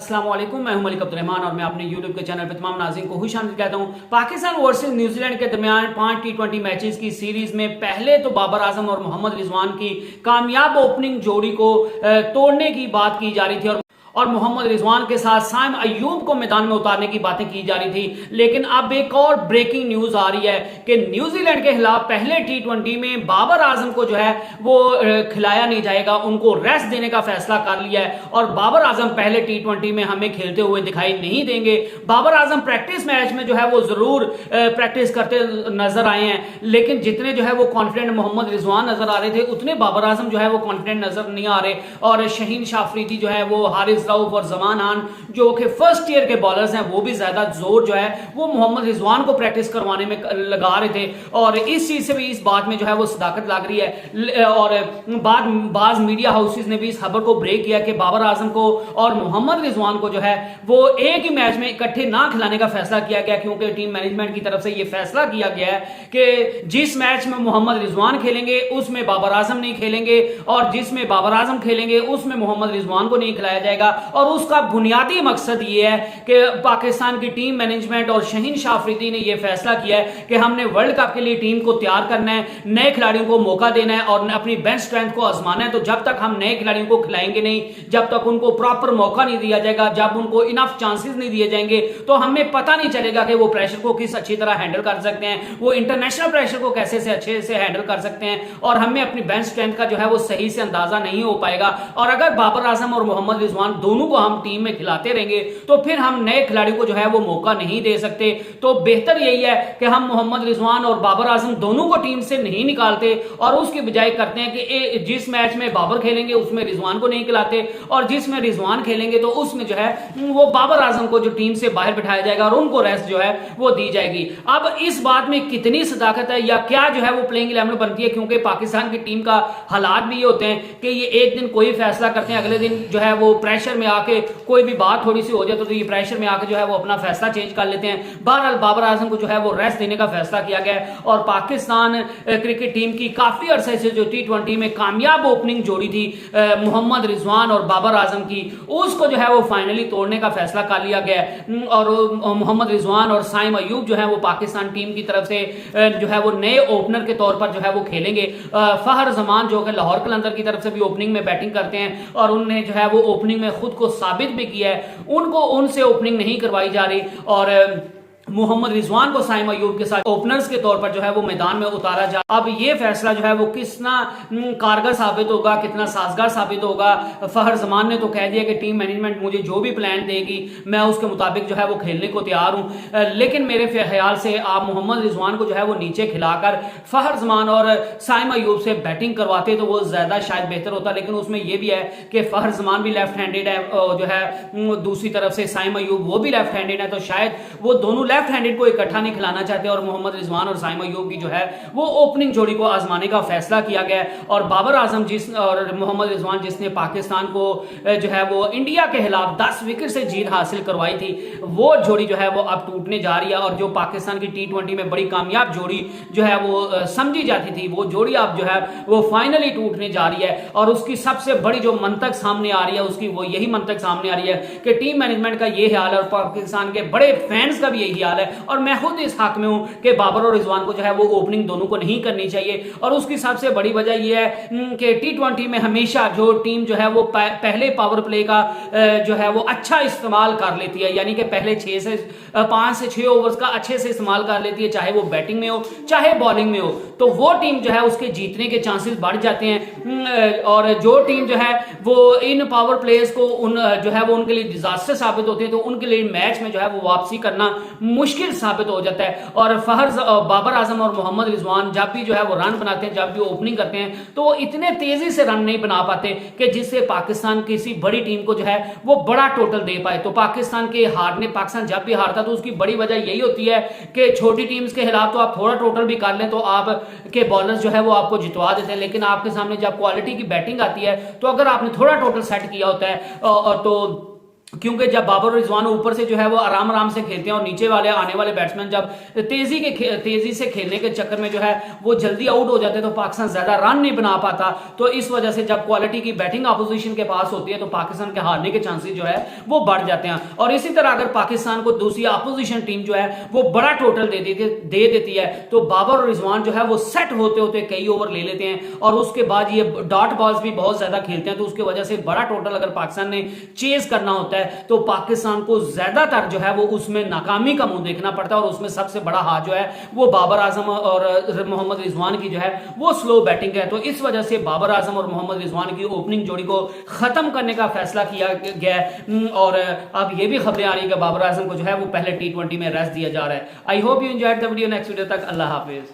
अस्सलाम वालेकुम, मैं हूं मलिक अब्दुर्रहमान और मैं अपने YouTube के चैनल पे तमाम नाज़रीन को खुशामदीद कहता हूं। पाकिस्तान वर्सेस न्यूजीलैंड के दरमियान 5 T20 मैचेस की सीरीज में पहले तो बाबर आजम और मोहम्मद रिजवान की कामयाब ओपनिंग जोड़ी को तोड़ने की बात की जा रही थी और मोहम्मद रिजवान के साथ साइम अयूब को मैदान में उतारने की बातें की जा रही थी। लेकिन अब एक और ब्रेकिंग न्यूज आ रही है कि न्यूजीलैंड के खिलाफ पहले T20 में बाबर आजम को जो है वो खिलाया नहीं जाएगा, उनको रेस्ट देने का फैसला कर लिया है और बाबर आजम पहले T20 में हमें खेलते हुए दिखाई नहीं देंगे। बाबर आजम प्रैक्टिस मैच में जो है वो जरूर प्रैक्टिस करते नजर आए हैं, लेकिन जितने जो है वो कॉन्फिडेंट मोहम्मद रिजवान नजर आ रहे थे उतने बाबर आजम जो है वो कॉन्फिडेंट नजर नहीं आ रहे। और शहीन शाह अफरीदी जो है वो हारिस रऊफ और जमान खान जो कि फर्स्ट ईयर के बॉलर्स हैं वो भी ज्यादा जोर जो है वो मोहम्मद रिजवान को प्रैक्टिस करवाने में लगा रहे थे और इस चीज से भी इस बात में जो है वो सदाकत लग रही है। और बाज मीडिया हाउसेस ने भी इस खबर को ब्रेक किया कि बाबर आजम को और मोहम्मद रिजवान को जो है वो एक ही मैच में इकट्ठे ना खिलाने का फैसला किया गया, क्योंकि टीम मैनेजमेंट की तरफ से यह फैसला किया गया है कि जिस मैच में मोहम्मद रिजवान खेलेंगे उसमें बाबर आजम नहीं खेलेंगे और जिसमें बाबर आजम खेलेंगे उसमें मोहम्मद रिजवान को नहीं खिलाया जाएगा। और उसका बुनियादी मकसद ये है कि पाकिस्तान की टीम मैनेजमेंट और शहीन शाह अफरीदी ने यह फैसला किया है कि हमने वर्ल्ड कप के लिए टीम को तैयार करना है, नए खिलाड़ियों को मौका देना है और अपनी बेंच स्ट्रेंथ को आजमाना है। तो जब तक हम नए खिलाड़ियों को खिलाएंगे नहीं, जब तक उनको प्रॉपर मौका नहीं दिया जाएगा, जब उनको इनफ चांसेस नहीं दिए जाएंगे तो हमें पता नहीं चलेगा कि वो प्रेशर को किस अच्छी तरह हैंडल कर सकते हैं, वो इंटरनेशनल प्रेशर को कैसे से अच्छे से हैंडल कर सकते हैं और हमें अपनी बेंच स्ट्रेंथ का जो है वो सही से अंदाजा नहीं हो पाएगा। और अगर बाबर आजम और मोहम्मद रिजवान दोनों को हम टीम में खिलाते रहेंगे तो फिर हम नए खिलाड़ियों को जो है वो मौका नहीं दे सकते। तो बेहतर यही है कि हम मोहम्मद रिजवान और बाबर आजम दोनों को टीम से नहीं निकालते और उसकी बजाय करते हैं कि जिस मैच में बाबर खेलेंगे उसमें रिजवान को नहीं खिलाते और जिसमें रिजवान खेलेंगे तो उसमें जो है वो बाबर आजम को जो टीम से बाहर बिठाया जाएगा और उनको रेस्ट जो है वो दी जाएगी। अब इस बात में कितनी सदाकत है या क्या जो है वो प्लेइंग 11 बनती है, क्योंकि पाकिस्तान की टीम का हालात भी ये होते हैं कि ये एक दिन कोई फैसला करते हैं, अगले दिन जो है वो प्रेशर में आके कोई भी बात थोड़ी सी हो जाए तो ये प्रेशर में आके जो है वो अपना फैसला चेंज कर लेते हैं। बहरहाल बाबर आजम को जो है वो रेस्ट देने का फैसला किया गया और पाकिस्तान क्रिकेट टीम की काफी अरसे से जो T20 में कामयाब ओपनिंग जोड़ी थी मोहम्मद रिजवान और बाबर आजम की, उसको जो है वो फाइनली तोड़ने का फैसला कर लिया गया और मोहम्मद रिजवान और साइम अयूब जो है वो पाकिस्तान टीम की तरफ से जो है वो नए ओपनर के तौर पर जो है वो खेलेंगे। फहर जमान जो कि लाहौर कलंदर की तरफ से भी ओपनिंग में बैटिंग करते हैं और उन्होंने जो है वो ओपनिंग में खुद को साबित भी किया है, उनको उनसे ओपनिंग नहीं करवाई जा रही और मोहम्मद रिजवान को साइम अयूब के साथ ओपनर्स के तौर पर जो है वो मैदान में उतारा जा। अब ये फैसला जो है वो कितना कारगर साबित होगा, कितना साजगार साबित होगा। फहर जमान ने तो कह दिया कि टीम मैनेजमेंट मुझे जो भी प्लान देगी मैं उसके मुताबिक जो है वो खेलने को तैयार हूं, लेकिन मेरे ख्याल से आप मोहम्मद रिजवान को जो है वो नीचे खिलाकर फहर जमान और साइम अयूब से बैटिंग करवाते तो वो ज्यादा शायद बेहतर होता। लेकिन उसमें यह भी है कि फहर जमान भी लेफ्ट हैंडेड है जो है, दूसरी तरफ से साइम अयूब वो भी लेफ्ट हैंडेड है, तो शायद वो दोनों लेफ्ट हैंडेड को इकट्ठा नहीं खिलाना चाहते और मोहम्मद रिजवान और साइम अयूब की जो है वो ओपनिंग जोड़ी को आजमाने का फैसला किया गया और बाबर आजम और मोहम्मद रिजवान जिसने पाकिस्तान को जो है वो इंडिया के खिलाफ 10 विकेट से जीत हासिल करवाई थी, वो जोड़ी जो है वो अब टूटने जा रही है और जो पाकिस्तान की T20 में बड़ी कामयाब जोड़ी जो है वो समझी जाती थी वो जोड़ी अब जो है वो फाइनली टूटने जा रही है। और उसकी सबसे बड़ी जो मंतक सामने आ रही है उसकी वो यही मंतक सामने आ रही है कि टीम मैनेजमेंट का ये हाल है और पाकिस्तान के बड़े फैंस का भी यही हाल है और मैं खुद इस हक में हूं कि बाबर और रिजवान को जो है वो ओपनिंग दोनों को नहीं करनी चाहिए। और उसकी सबसे बड़ी वजह यह है कि T20 में हमेशा जो टीम जो है वो पहले पावर प्ले का जो है वो अच्छा इस्तेमाल कर लेती है, यानी कि पहले 5 से 6 ओवर्स का अच्छे से इस्तेमाल कर लेती है, चाहे वो बैटिंग में हो चाहे बॉलिंग में हो, तो वो टीम जो है उसके जीतने के चांसेस बढ़ जाते हैं। और जो टीम जो है वो इन पावर प्लेयर्स को जो है वो उनके लिए डिजास्टर साबित होते हैं तो उनके लिए मैच में जो है वो वापसी करना मुश्किल साबित हो जाता है। और बाबर आजम और मोहम्मद रिजवान जब भी जो है वो रन बनाते हैं, जब भी ओपनिंग करते हैं तो वो इतने तेजी से रन नहीं बना पाते कि जिससे पाकिस्तान किसी बड़ी टीम को जो है वो बड़ा टोटल दे पाए। तो पाकिस्तान जब भी हारता तो उसकी बड़ी वजह यही होती है कि छोटी टीम्स के खिलाफ तो आप थोड़ा टोटल भी कर लें तो आप के बॉलर्स जो है वो आपको जितवा देते हैं, लेकिन आपके सामने जब क्वालिटी की बैटिंग आती है तो अगर आपने थोड़ा टोटल सेट किया होता है तो क्योंकि जब बाबर रिजवान ऊपर से जो है वो आराम आराम से खेलते हैं और नीचे वाले आने वाले बैट्समैन जब तेजी से खेलने के चक्कर में जो है वो जल्दी आउट हो जाते हैं तो पाकिस्तान ज्यादा रन नहीं बना पाता। तो इस वजह से जब क्वालिटी की बैटिंग अपोजिशन के पास होती है तो पाकिस्तान के हारने के चांसेस जो है वो बढ़ जाते हैं। और इसी तरह अगर पाकिस्तान को दूसरी अपोजिशन टीम जो है वो बड़ा टोटल दे देती है तो बाबर और रिजवान जो है वो सेट होते होते कई ओवर ले लेते हैं और उसके बाद ये डॉट बॉल्स भी बहुत ज्यादा खेलते हैं। तो उसकी वजह से बड़ा टोटल अगर पाकिस्तान ने चेज करना होता है तो पाकिस्तान को ज्यादातर जो है वो उसमें नाकामी का मुंह देखना पड़ता है और उसमें सबसे बड़ा हाथ जो है वो बाबर आजम और मोहम्मद रिजवान की जो है वो स्लो बैटिंग है। तो इस वजह से बाबर आजम और मोहम्मद रिजवान की ओपनिंग जोड़ी को खत्म करने का फैसला किया गया है। और अब ये भी खबरें आ रही है कि बाबर आजम को जो है वो पहले T20 में रेस्ट दिया जा रहा है। I hope you enjoyed the video. Next video तक अल्लाह हाफिज।